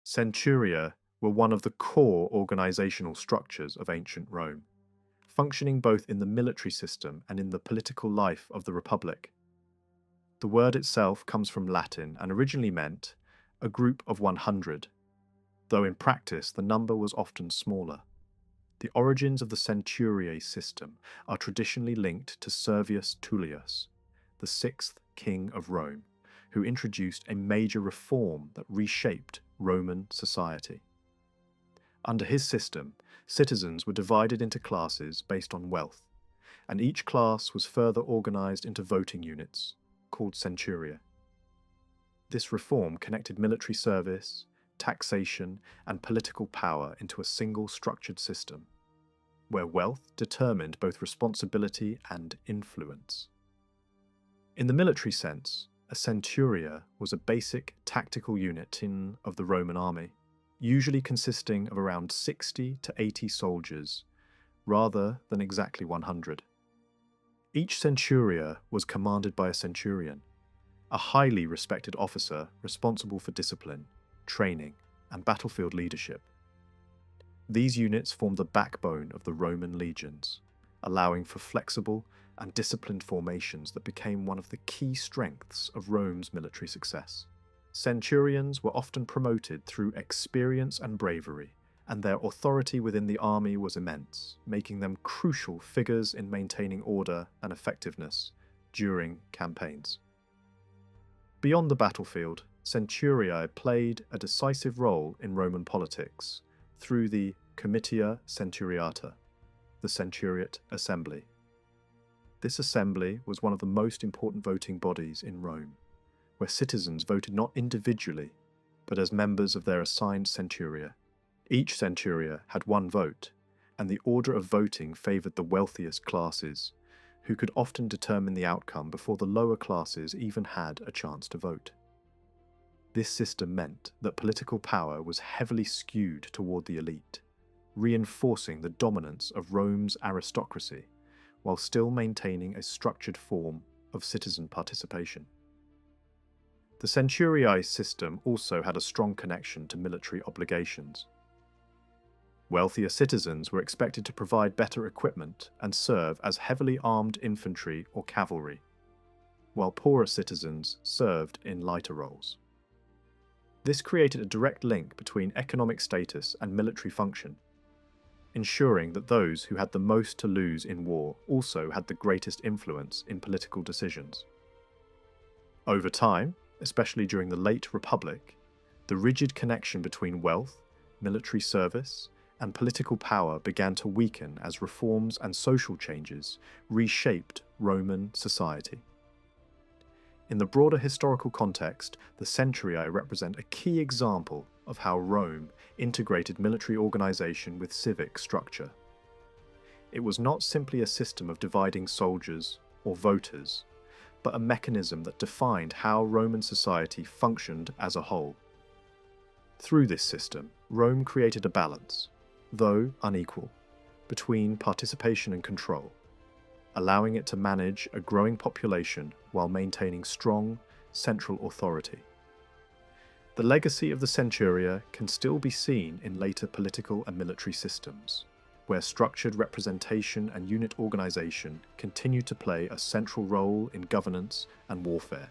Centuria were one of the core organizational structures of ancient Rome, functioning both in the military system and in the political life of the Republic. The word itself comes from Latin and originally meant a group of 100, though in practice the number was often smaller. The origins of the centuriae system are traditionally linked to Servius Tullius, the sixth king of Rome, who introduced a major reform that reshaped Roman society. Under his system, citizens were divided into classes based on wealth, and each class was further organized into voting units, called centuria. This reform connected military service, taxation, and political power into a single structured system, where wealth determined both responsibility and influence. In the military sense, a centuria was a basic tactical unit of the Roman army, usually consisting of around 60 to 80 soldiers, rather than exactly 100. Each centuria was commanded by a centurion, a highly respected officer responsible for discipline, training, and battlefield leadership. These units formed the backbone of the Roman legions, allowing for flexible and disciplined formations that became one of the key strengths of Rome's military success. Centurions were often promoted through experience and bravery, and their authority within the army was immense, making them crucial figures in maintaining order and effectiveness during campaigns. Beyond the battlefield, centuriae played a decisive role in Roman politics through the Comitia Centuriata, the Centuriate Assembly. This assembly was one of the most important voting bodies in Rome, where citizens voted not individually, but as members of their assigned centuria. Each centuria had one vote, and the order of voting favoured the wealthiest classes, who could often determine the outcome before the lower classes even had a chance to vote. This system meant that political power was heavily skewed toward the elite, reinforcing the dominance of Rome's aristocracy, while still maintaining a structured form of citizen participation. The centuriae system also had a strong connection to military obligations. Wealthier citizens were expected to provide better equipment and serve as heavily armed infantry or cavalry, while poorer citizens served in lighter roles. This created a direct link between economic status and military function, ensuring that those who had the most to lose in war also had the greatest influence in political decisions. Over time, especially during the late Republic, the rigid connection between wealth, military service, and political power began to weaken as reforms and social changes reshaped Roman society. In the broader historical context, the centuriae represent a key example of how Rome integrated military organization with civic structure. It was not simply a system of dividing soldiers or voters, but a mechanism that defined how Roman society functioned as a whole. Through this system, Rome created a balance, though unequal, between participation and control, allowing it to manage a growing population while maintaining strong central authority. The legacy of the centuria can still be seen in later political and military systems, where structured representation and unit organization continue to play a central role in governance and warfare.